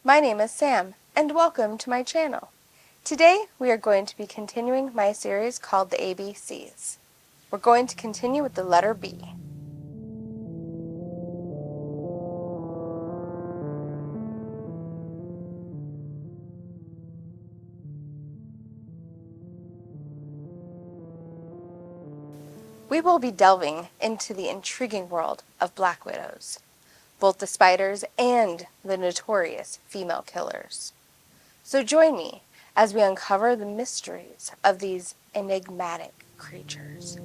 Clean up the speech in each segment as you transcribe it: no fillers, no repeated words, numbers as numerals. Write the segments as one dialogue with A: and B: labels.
A: My name is Sam, and welcome to my channel. Today, we are going to be continuing my series called the ABCs. We're going to continue with the letter B. We will be delving into the intriguing world of black widows, both the spiders and the notorious female killers. So join me as we uncover the mysteries of these enigmatic creatures.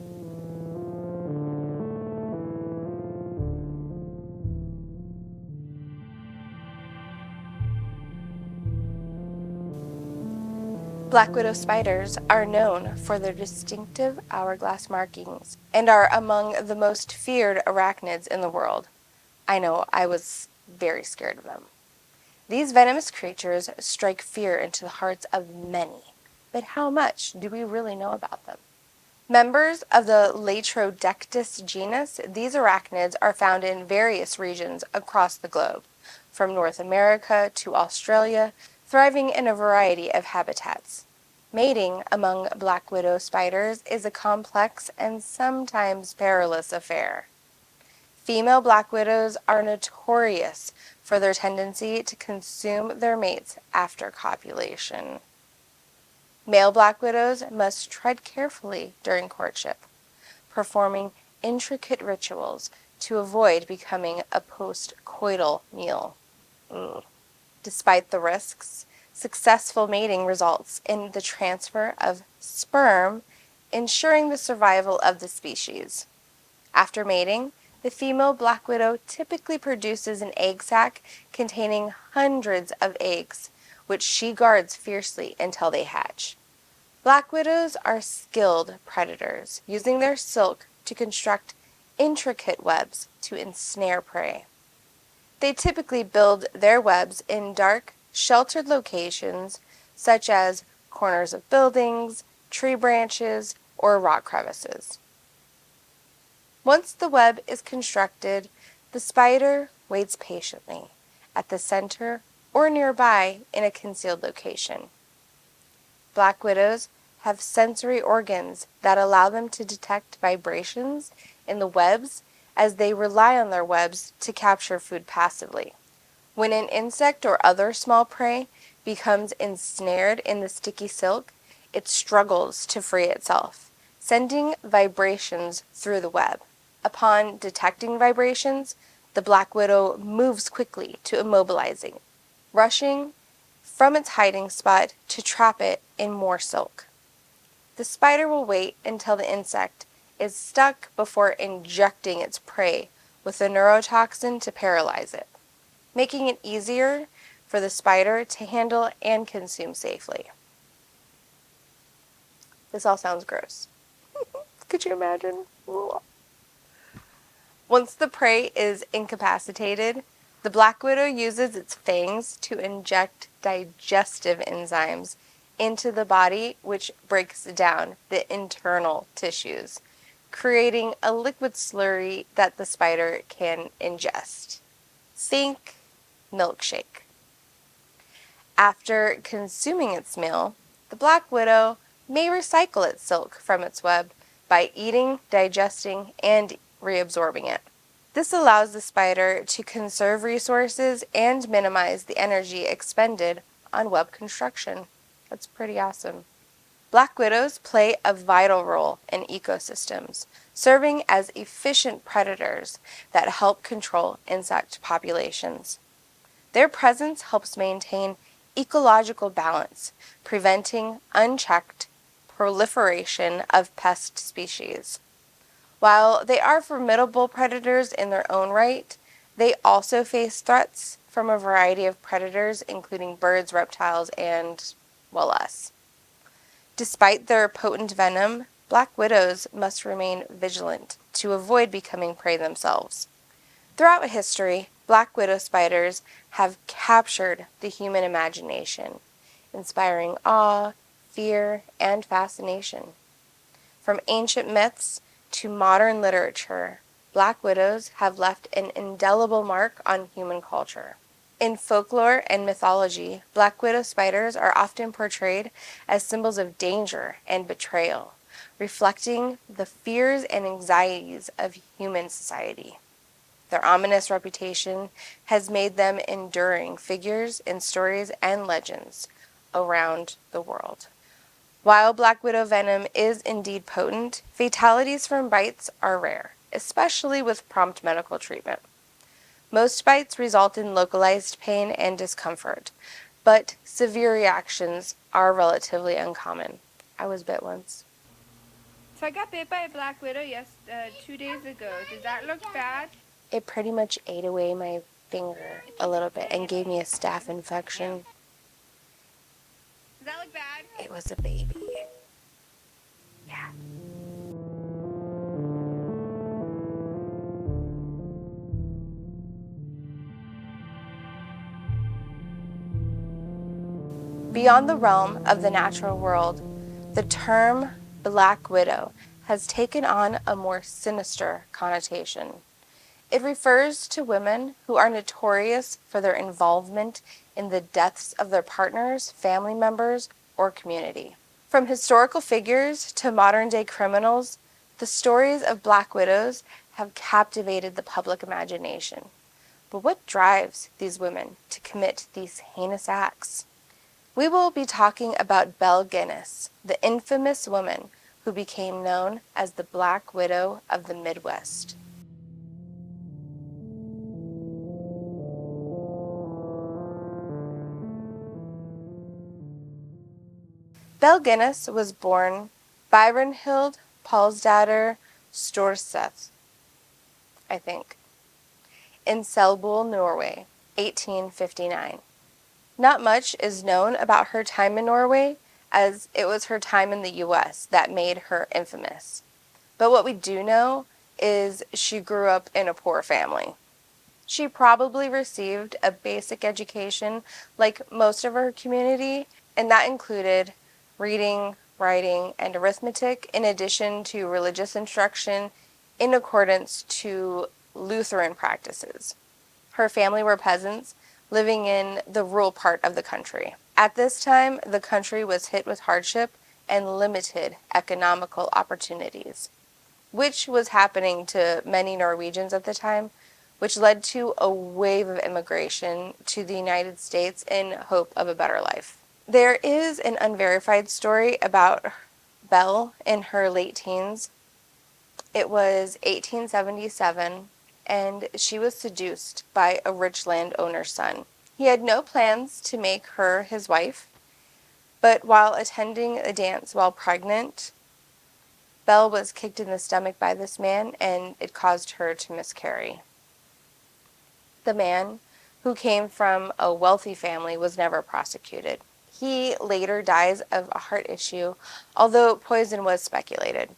A: Black widow spiders are known for their distinctive hourglass markings and are among the most feared arachnids in the world. I know, I was very scared of them. These venomous creatures strike fear into the hearts of many, but how much do we really know about them? Members of the Latrodectus genus, these arachnids are found in various regions across the globe, from North America to Australia, thriving in a variety of habitats. Mating among black widow spiders is a complex and sometimes perilous affair. Female black widows are notorious for their tendency to consume their mates after copulation. Male black widows must tread carefully during courtship, performing intricate rituals to avoid becoming a post-coital meal. Despite the risks, successful mating results in the transfer of sperm, ensuring the survival of the species. After mating, the female black widow typically produces an egg sac containing hundreds of eggs, which she guards fiercely until they hatch. Black widows are skilled predators, using their silk to construct intricate webs to ensnare prey. They typically build their webs in dark, sheltered locations such as corners of buildings, tree branches, or rock crevices. Once the web is constructed, the spider waits patiently at the center or nearby in a concealed location. Black widows have sensory organs that allow them to detect vibrations in the webs as they rely on their webs to capture food passively. When an insect or other small prey becomes ensnared in the sticky silk, it struggles to free itself, sending vibrations through the web. Upon detecting vibrations, the black widow moves quickly to immobilizing, rushing from its hiding spot to trap it in more silk. The spider will wait until the insect is stuck before injecting its prey with a neurotoxin to paralyze it, making it easier for the spider to handle and consume safely. This all sounds gross. Could you imagine? Once the prey is incapacitated, the black widow uses its fangs to inject digestive enzymes into the body, which breaks down the internal tissues, creating a liquid slurry that the spider can ingest. Think milkshake. After consuming its meal, the black widow may recycle its silk from its web by eating, digesting, and reabsorbing it. This allows the spider to conserve resources and minimize the energy expended on web construction. That's pretty awesome. Black widows play a vital role in ecosystems, serving as efficient predators that help control insect populations. Their presence helps maintain ecological balance, preventing unchecked proliferation of pest species. While they are formidable predators in their own right, they also face threats from a variety of predators, including birds, reptiles, and, well, us. Despite their potent venom, black widows must remain vigilant to avoid becoming prey themselves. Throughout history, black widow spiders have captured the human imagination, inspiring awe, fear, and fascination. From ancient myths to modern literature, black widows have left an indelible mark on human culture. In folklore and mythology, black widow spiders are often portrayed as symbols of danger and betrayal, reflecting the fears and anxieties of human society. Their ominous reputation has made them enduring figures in stories and legends around the world. While black widow venom is indeed potent, fatalities from bites are rare, especially with prompt medical treatment. Most bites result in localized pain and discomfort, but severe reactions are relatively uncommon. I was bit once.
B: So I got bit by a black widow 2 days ago. Does that look bad?
A: It pretty much ate away my finger a little bit and gave me a staph infection.
B: Does that look bad?
A: It was a baby. Yeah. Beyond the realm of the natural world, the term Black Widow has taken on a more sinister connotation. It refers to women who are notorious for their involvement in the deaths of their partners, family members, or community. From historical figures to modern-day criminals, the stories of Black Widows have captivated the public imagination. But what drives these women to commit these heinous acts? We will be talking about Belle Gunness, the infamous woman who became known as the Black Widow of the Midwest. Belle Gunness was born Byronhild Paulsdatter Storseth, I think, in Selbull, Norway, 1859. Not much is known about her time in Norway, as it was her time in the U.S. that made her infamous. But what we do know is she grew up in a poor family. She probably received a basic education like most of her community, and that included reading, writing, and arithmetic, in addition to religious instruction in accordance to Lutheran practices. Her family were peasants living in the rural part of the country. At this time, the country was hit with hardship and limited economical opportunities, which was happening to many Norwegians at the time, which led to a wave of immigration to the United States in hope of a better life. There is an unverified story about Belle in her late teens. It was 1877, and she was seduced by a rich landowner's son. He had no plans to make her his wife, but while attending a dance while pregnant, Belle was kicked in the stomach by this man, and it caused her to miscarry. The man, who came from a wealthy family, was never prosecuted. He later dies of a heart issue, although poison was speculated.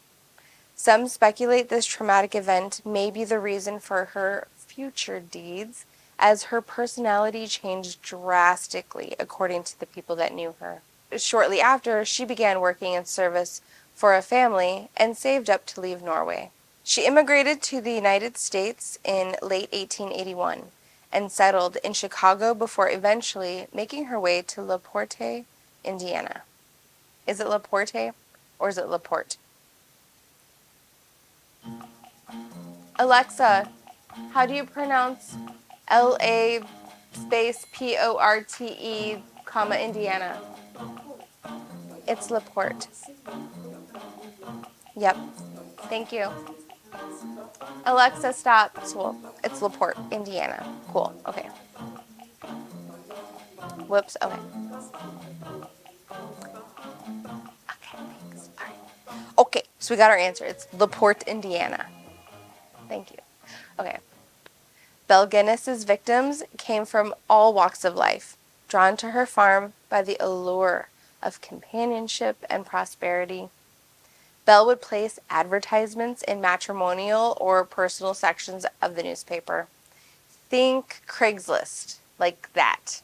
A: Some speculate this traumatic event may be the reason for her future deeds, as her personality changed drastically according to the people that knew her. Shortly after, she began working in service for a family and saved up to leave Norway. She immigrated to the United States in late 1881 and settled in Chicago before eventually making her way to LaPorte, Indiana. Is it LaPorte or is it LaPorte? Alexa, how do you pronounce LA space PORTE, comma, Indiana? It's LaPorte. Yep. Thank you. Alexa, stop. It's LaPorte, Indiana. Cool. Okay. Whoops. Okay. Okay, thanks. All right. Okay, so we got our answer. It's LaPorte, Indiana. Thank you. Okay. Belle Gunness's victims came from all walks of life, drawn to her farm by the allure of companionship and prosperity. Belle would place advertisements in matrimonial or personal sections of the newspaper. Think Craigslist, like that.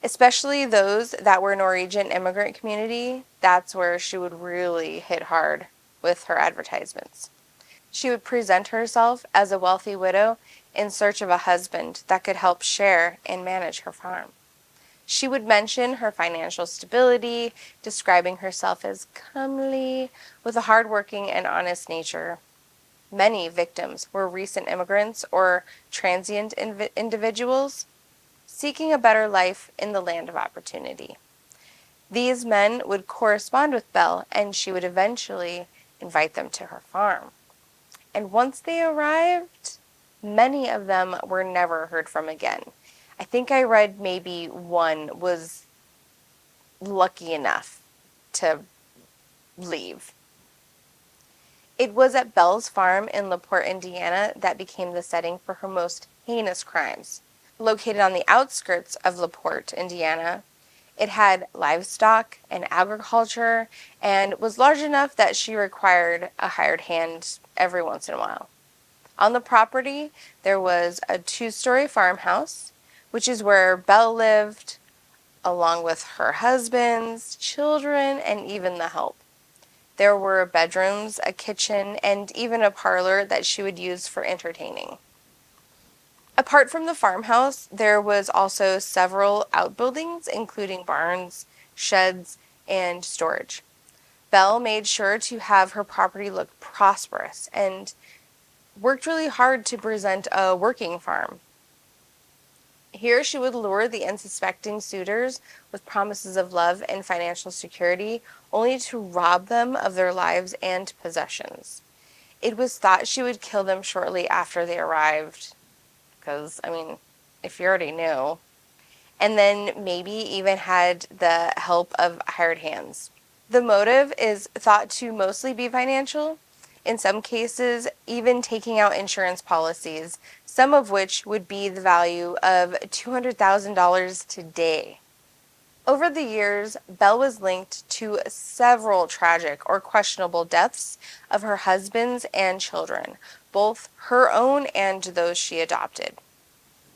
A: Especially those that were Norwegian immigrant community, that's where she would really hit hard with her advertisements. She would present herself as a wealthy widow in search of a husband that could help share and manage her farm. She would mention her financial stability, describing herself as comely, with a hardworking and honest nature. Many victims were recent immigrants or transient individuals seeking a better life in the land of opportunity. These men would correspond with Belle, and she would eventually invite them to her farm. And once they arrived, many of them were never heard from again. I think I read maybe one was lucky enough to leave. It was at Belle's farm in LaPorte, Indiana, that became the setting for her most heinous crimes. Located on the outskirts of LaPorte, Indiana, it had livestock and agriculture and was large enough that she required a hired hand every once in a while. On the property, there was a 2-story farmhouse, which is where Belle lived, along with her husband's children and even the help. There were bedrooms, a kitchen, and even a parlor that she would use for entertaining. Apart from the farmhouse, there was also several outbuildings, including barns, sheds, and storage. Belle made sure to have her property look prosperous and worked really hard to present a working farm. Here she would lure the unsuspecting suitors with promises of love and financial security, only to rob them of their lives and possessions. It was thought she would kill them shortly after they arrived, because, if you already knew. And then maybe even had the help of hired hands. The motive is thought to mostly be financial, in some cases even taking out insurance policies, some of which would be the value of $200,000 today. Over the years, Belle was linked to several tragic or questionable deaths of her husbands and children, both her own and those she adopted.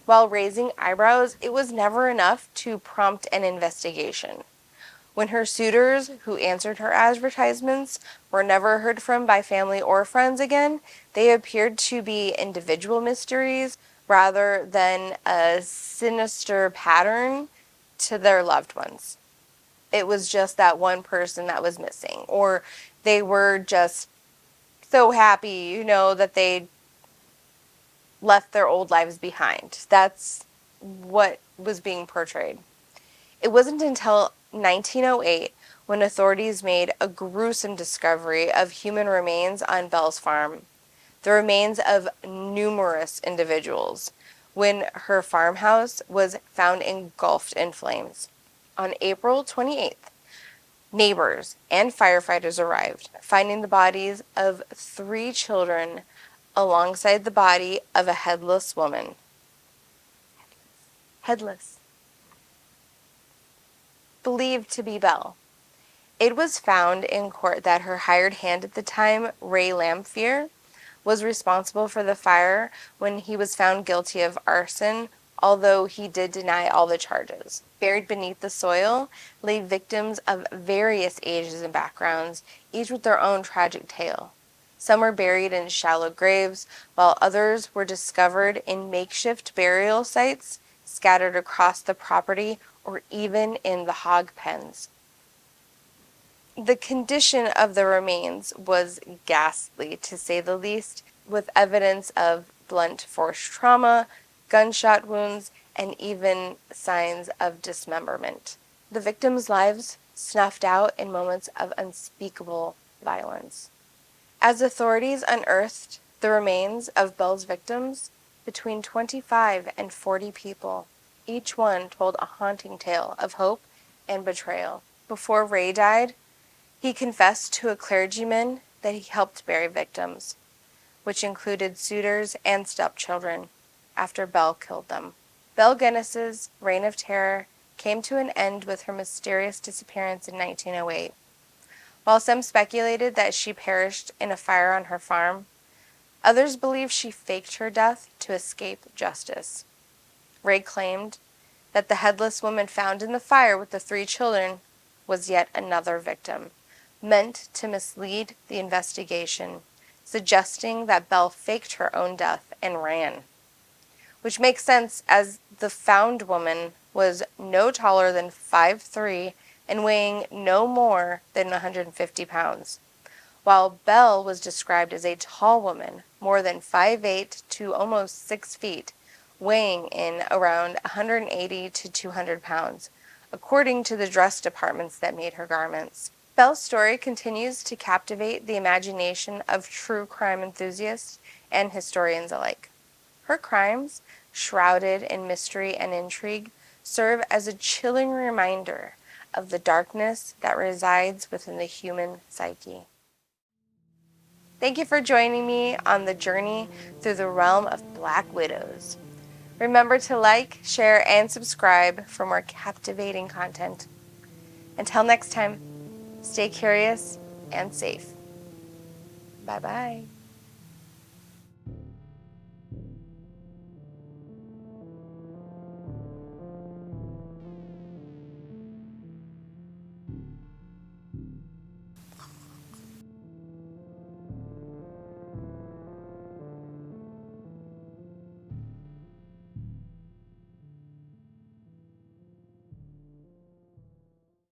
A: While raising eyebrows, it was never enough to prompt an investigation. When her suitors, who answered her advertisements, were never heard from by family or friends again, they appeared to be individual mysteries rather than a sinister pattern to their loved ones. It was just that one person that was missing, or they were just so happy, that they left their old lives behind. That's what was being portrayed. It wasn't until 1908 when authorities made a gruesome discovery of human remains on Belle's farm. The remains of numerous individuals, when her farmhouse was found engulfed in flames. On April 28th, neighbors and firefighters arrived, finding the bodies of 3 children alongside the body of a headless woman. Headless. Believed to be Belle. It was found in court that her hired hand at the time, Ray Lamphere, was responsible for the fire when he was found guilty of arson, although he did deny all the charges. Buried beneath the soil lay victims of various ages and backgrounds, each with their own tragic tale. Some were buried in shallow graves, while others were discovered in makeshift burial sites scattered across the property or even in the hog pens. The condition of the remains was ghastly, to say the least, with evidence of blunt force trauma, gunshot wounds, and even signs of dismemberment. The victims' lives snuffed out in moments of unspeakable violence. As authorities unearthed the remains of Belle's victims, between 25 and 40 people, each one told a haunting tale of hope and betrayal. Before Ray died, he confessed to a clergyman that he helped bury victims, which included suitors and stepchildren, after Belle killed them. Belle Gunness's reign of terror came to an end with her mysterious disappearance in 1908. While some speculated that she perished in a fire on her farm, others believed she faked her death to escape justice. Ray claimed that the headless woman found in the fire with the 3 children was yet another victim, meant to mislead the investigation, suggesting that Belle faked her own death and ran. Which makes sense as the found woman was no taller than 5'3" and weighing no more than 150 pounds, while Belle was described as a tall woman, more than 5'8" to almost 6 feet, weighing in around 180 to 200 pounds, according to the dress departments that made her garments. Belle's story continues to captivate the imagination of true crime enthusiasts and historians alike. Her crimes, shrouded in mystery and intrigue, serve as a chilling reminder of the darkness that resides within the human psyche. Thank you for joining me on the journey through the realm of Black Widows. Remember to like, share, and subscribe for more captivating content. Until next time, stay curious and safe. Bye-bye.